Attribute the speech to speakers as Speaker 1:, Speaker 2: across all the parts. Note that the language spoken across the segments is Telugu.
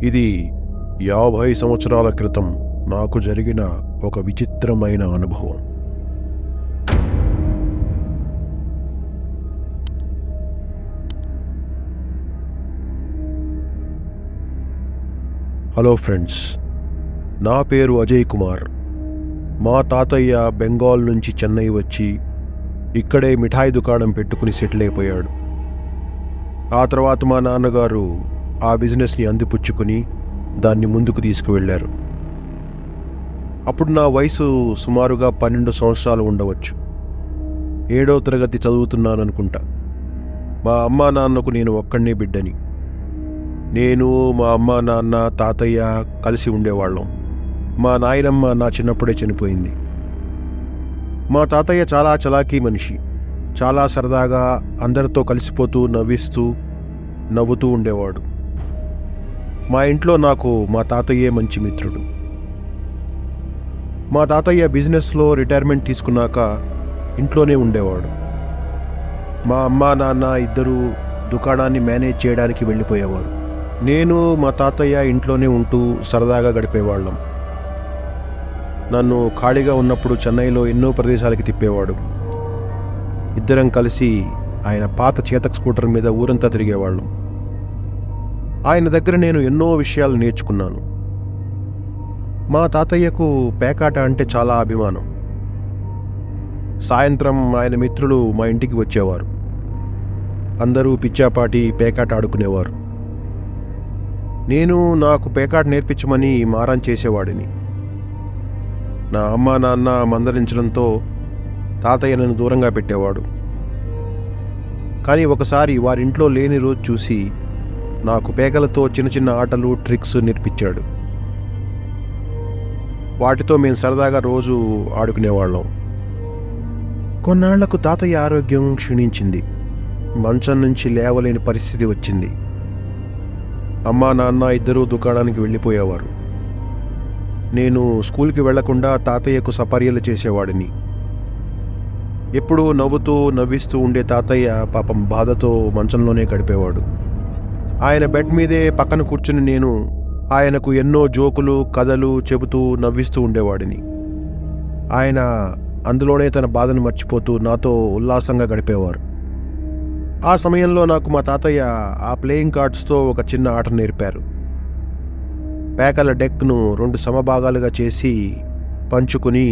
Speaker 1: ఇది 50 సంవత్సరాల క్రితం నాకు జరిగిన ఒక విచిత్రమైన అనుభవం. హలో ఫ్రెండ్స్, నా పేరు అజయ్ కుమార్. మా తాతయ్య బెంగాల్ నుంచి చెన్నై వచ్చి ఇక్కడే మిఠాయి దుకాణం పెట్టుకుని సెటిల్ అయిపోయాడు. ఆ తర్వాత మా నాన్నగారు ఆ బిజినెస్ని అందిపుచ్చుకుని దాన్ని ముందుకు తీసుకువెళ్ళారు. అప్పుడు నా వయసు సుమారుగా 12 సంవత్సరాలు ఉండవచ్చు. 7వ తరగతి చదువుతున్నాననుకుంటా. మా అమ్మా నాన్నకు నేను ఒక్కడినే బిడ్డని. నేను, మా అమ్మా నాన్న, తాతయ్య కలిసి ఉండేవాళ్ళం. మా నాయనమ్మ నా చిన్నప్పుడే చనిపోయింది. మా తాతయ్య చాలా చలాకీ మనిషి. చాలా సరదాగా అందరితో కలిసిపోతూ నవ్వుతూ ఉండేవాడు. మా ఇంట్లో నాకు మా తాతయ్యే మంచి మిత్రుడు. మా తాతయ్య బిజినెస్లో రిటైర్మెంట్ తీసుకున్నాక ఇంట్లోనే ఉండేవాడు. మా అమ్మా నాన్న ఇద్దరూ దుకాణాన్ని మేనేజ్ చేయడానికి వెళ్ళిపోయేవారు. నేను, మా తాతయ్య ఇంట్లోనే ఉంటూ సరదాగా గడిపేవాళ్ళం. నన్ను ఖాళీగా ఉన్నప్పుడు చెన్నైలో ఎన్నో ప్రదేశాలకి తిప్పేవాడు. ఇద్దరం కలిసి ఆయన పాత చేతక్ స్కూటర్ మీద ఊరంతా తిరిగేవాళ్ళం. ఆయన దగ్గర నేను ఎన్నో విషయాలు నేర్చుకున్నాను. మా తాతయ్యకు పేకాట అంటే చాలా అభిమానం. సాయంత్రం ఆయన మిత్రులు మా ఇంటికి వచ్చేవారు. అందరూ పిచ్చాపాటి పేకాట ఆడుకునేవారు. నేను నాకు పేకాట నేర్పించమని మారం చేసేవాడిని. నా అమ్మా నాన్న మందలించడంతో తాతయ్య నన్ను దూరంగా పెట్టేవాడు. కానీ ఒకసారి వారింట్లో లేని రోజు చూసి నాకు పేకలతో చిన్న చిన్న ఆటలు, ట్రిక్స్ నేర్పించాడు. వాటితో మేము సరదాగా రోజు ఆడుకునేవాళ్ళం. కొన్నాళ్లకు తాతయ్య ఆరోగ్యం క్షీణించింది. మంచం నుంచి లేవలేని పరిస్థితి వచ్చింది. అమ్మా నాన్న ఇద్దరూ దుకాణానికి వెళ్ళిపోయేవారు. నేను స్కూల్కి వెళ్లకుండా తాతయ్యకు సపర్యలు చేసేవాడిని. ఎప్పుడూ నవ్విస్తూ ఉండే తాతయ్య పాపం బాధతో మంచంలోనే గడిపేవాడు. ఆయన బెడ్ మీదే పక్కన కూర్చుని నేను ఆయనకు ఎన్నో జోకులు, కథలు చెబుతూ నవ్విస్తూ ఉండేవాడిని. ఆయన అందులోనే తన బాధను మర్చిపోతూ నాతో ఉల్లాసంగా గడిపేవారు. ఆ సమయంలో నాకు మా తాతయ్య ఆ ప్లేయింగ్ కార్డ్స్తో ఒక చిన్న ఆట నేర్పారు. పేకల డెక్ను 2 సమభాగాలుగా చేసి పంచుకుని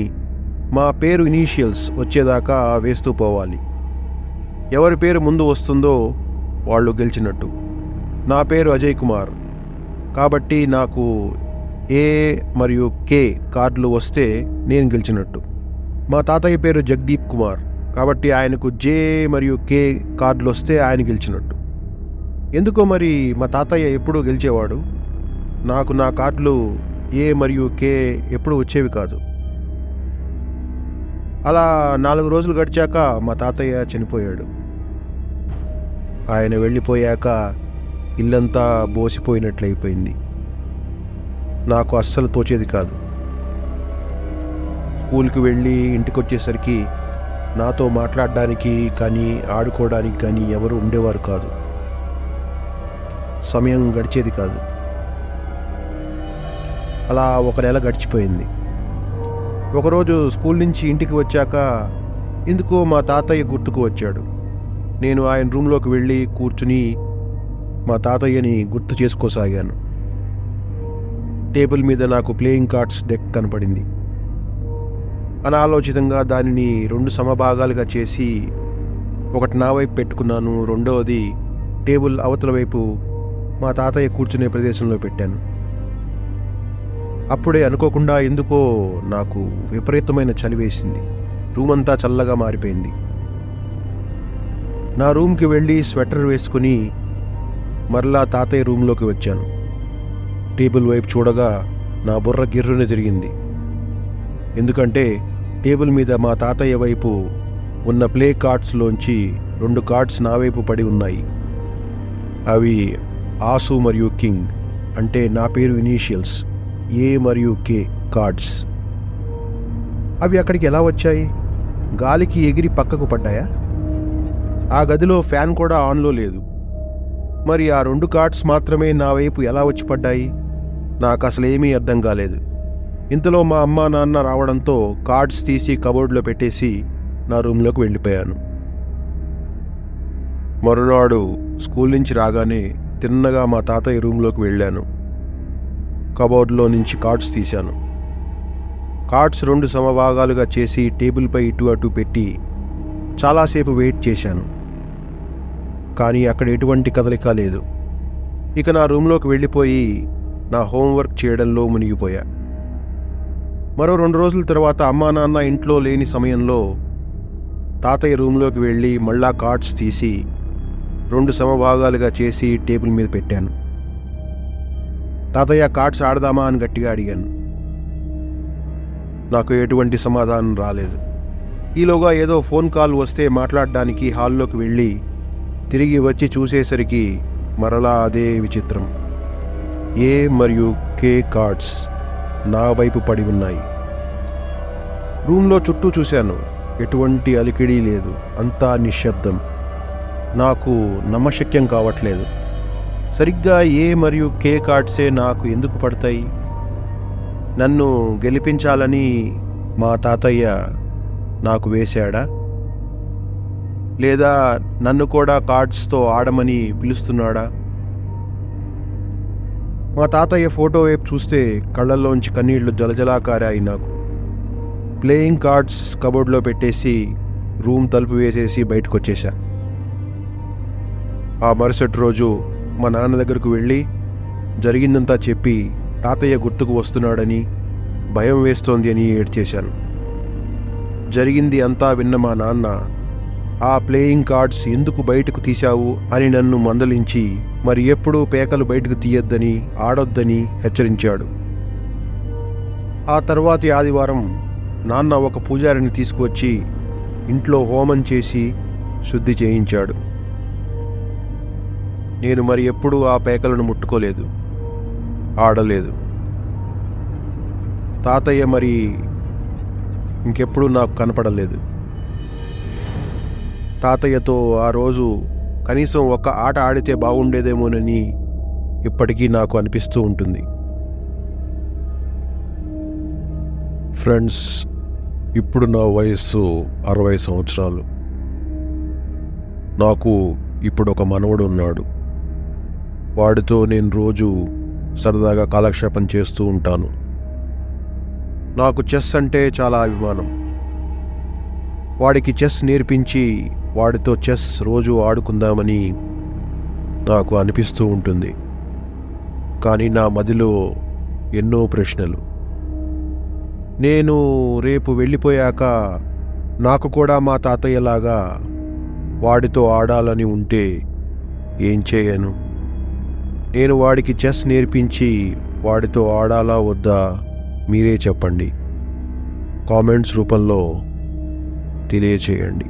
Speaker 1: మా పేరు ఇనీషియల్స్ వచ్చేదాకా వేస్తూ పోవాలి. ఎవరి పేరు ముందు వస్తుందో వాళ్ళు గెలిచినట్టు. నా పేరు అజయ్ కుమార్ కాబట్టి నాకు ఏ మరియు కే కార్డులు వస్తే నేను గెలిచినట్టు. మా తాతయ్య పేరు జగదీప్ కుమార్ కాబట్టి ఆయనకు జే మరియు కే కార్డులు వస్తే ఆయన గెలిచినట్టు. ఎందుకో మరి మా తాతయ్య ఎప్పుడూ గెలిచేవాడు. నాకు నా కార్డులు ఏ మరియు కే ఎప్పుడు వచ్చేవి కాదు. అలా 4 రోజులు గడిచాక మా తాతయ్య చనిపోయాడు. ఆయన వెళ్ళిపోయాక ఇల్లంతా బోసిపోయినట్లయిపోయింది. నాకు అస్సలు తోచేది కాదు. స్కూల్కి వెళ్ళి ఇంటికి వచ్చేసరికి నాతో మాట్లాడడానికి కానీ ఆడుకోవడానికి కానీ ఎవరు ఉండేవారు కాదు. సమయం గడిచేది కాదు. అలా 1 నెల గడిచిపోయింది. ఒకరోజు స్కూల్ నుంచి ఇంటికి వచ్చాక ఎందుకో మా తాతయ్య గుర్తుకు వచ్చాడు. నేను ఆయన రూమ్లోకి వెళ్ళి కూర్చుని మా తాతయ్యని గుర్తు చేసుకోసాగాను. టేబుల్ మీద నాకు ప్లేయింగ్ కార్డ్స్ డెక్ కనపడింది. అనాలోచితంగా దానిని 2 సమభాగాలుగా చేసి ఒకటి నా వైపు పెట్టుకున్నాను. రెండవది టేబుల్ అవతల వైపు మా తాతయ్య కూర్చునే ప్రదేశంలో పెట్టాను. అప్పుడే అనుకోకుండా ఎందుకో నాకు విపరీతమైన చలి వేసింది. రూమ్ అంతా చల్లగా మారిపోయింది. నా రూమ్కి వెళ్ళి స్వెటర్ వేసుకుని మరలా తాతయ్య రూమ్లోకి వచ్చాను. టేబుల్ వైపు చూడగా నా బుర్ర గిర్రున తిరిగింది. ఎందుకంటే టేబుల్ మీద మా తాతయ్య వైపు ఉన్న ప్లే కార్డ్స్లోంచి 2 కార్డ్స్ నా వైపు పడి ఉన్నాయి. అవి ఆసు మరియు కింగ్, అంటే నా పేరు ఇనీషియల్స్ ఏ మరియు కే కార్డ్స్. అవి అక్కడికి ఎలా వచ్చాయి? గాలికి ఎగిరి పక్కకు పడ్డాయా? ఆ గదిలో ఫ్యాన్ కూడా ఆన్లో లేదు. మరి ఆ 2 కార్డ్స్ మాత్రమే నా వైపు ఎలా వచ్చి పడ్డాయి? నాకు అసలేమీ అర్థం కాలేదు. ఇంతలో మా అమ్మా నాన్న రావడంతో కార్డ్స్ తీసి కబోర్డ్లో పెట్టేసి నా రూమ్లోకి వెళ్ళిపోయాను. మరునాడు స్కూల్ నుంచి రాగానే తిన్నగా మా తాతయ్య రూమ్లోకి వెళ్ళాను. కబోర్డ్లో నుంచి కార్డ్స్ తీశాను. కార్డ్స్ 2 సమభాగాలుగా చేసి టేబుల్పై ఇటు అటు పెట్టి చాలాసేపు వెయిట్ చేశాను. కానీ అక్కడ ఎటువంటి కదలిక లేదు. ఇక నా రూమ్లోకి వెళ్ళిపోయి నా హోంవర్క్ చేయడంలో మునిగిపోయా. మరో 2 రోజుల తర్వాత అమ్మా నాన్న ఇంట్లో లేని సమయంలో తాతయ్య రూమ్లోకి వెళ్ళి మళ్ళా కార్డ్స్ తీసి 2 సమభాగాలుగా చేసి టేబుల్ మీద పెట్టాను. తాతయ్య, కార్డ్స్ ఆడదామా అని గట్టిగా అడిగాను. నాకు ఎటువంటి సమాధానం రాలేదు. ఈలోగా ఏదో ఫోన్ కాల్ వస్తే మాట్లాడడానికి హాల్లోకి వెళ్ళి తిరిగి వచ్చి చూసేసరికి మరలా అదే విచిత్రం. ఏ మరియు కే కార్డ్స్ నా వైపు పడి ఉన్నాయి. రూమ్లో చుట్టూ చూశాను. ఎటువంటి అలికిడి లేదు. అంతా నిశ్శబ్దం. నాకు నమ్మశక్యం కావట్లేదు. సరిగ్గా ఏ మరియు కే కార్డ్సే నాకు ఎందుకు పడతాయి? నన్ను గెలిపించాలని మా తాతయ్య నాకు వేశాడా? లేదా నన్ను కూడా కార్డ్స్తో ఆడమని పిలుస్తున్నాడా? మా తాతయ్య ఫోటో వైపు చూస్తే కళ్ళల్లోంచి కన్నీళ్లు జలజలా కారాయి నాకు. ప్లేయింగ్ కార్డ్స్ కబోర్డ్లో పెట్టేసి రూమ్ తలుపు వేసేసి బయటకు వచ్చేసా. ఆ మరుసటి రోజు మా నాన్న దగ్గరకు వెళ్ళి జరిగిందంతా చెప్పి తాతయ్య గుర్తుకు వస్తున్నాడని, భయం వేస్తోంది అని ఏడ్చేశాను. జరిగింది అంతా విన్న మా నాన్న ఆ ప్లేయింగ్ కార్డ్స్ ఎందుకు బయటకు తీశావు అని నన్ను మందలించి మరి ఎప్పుడూ పేకలు బయటకు తీయొద్దని, ఆడొద్దని హెచ్చరించాడు. ఆ తర్వాతి ఆదివారం నాన్న ఒక పూజారిని తీసుకువచ్చి ఇంట్లో హోమం చేసి శుద్ధి చేయించాడు. నేను మరి ఎప్పుడూ ఆ పేకలను ముట్టుకోలేదు, ఆడలేదు. తాతయ్య మరి ఇంకెప్పుడు నాకు కనపడలేదు. తాతయ్యతో ఆ రోజు కనీసం ఒక ఆట ఆడితే బాగుండేదేమోనని ఇప్పటికీ నాకు అనిపిస్తూ ఉంటుంది. ఫ్రెండ్స్, ఇప్పుడు నా వయస్సు 60 సంవత్సరాలు. నాకు ఇప్పుడు ఒక మనవడు ఉన్నాడు. వాడితో నేను రోజు సరదాగా కాలక్షేపం చేస్తూ ఉంటాను. నాకు చెస్ అంటే చాలా అభిమానం. వాడికి చెస్ నేర్పించి వాడితో చెస్ రోజు ఆడుకుందామని నాకు అనిపిస్తూ ఉంటుంది. కానీ నా మదిలో ఎన్నో ప్రశ్నలు. నేను రేపు వెళ్ళిపోయాక నాకు కూడా మా తాతయ్యలాగా వాడితో ఆడాలని ఉంటే ఏం చేయను? నేను వాడికి చెస్ నేర్పించి వాడితో ఆడాలా వద్దా మీరే చెప్పండి. కామెంట్స్ రూపంలో తెలియచేయండి.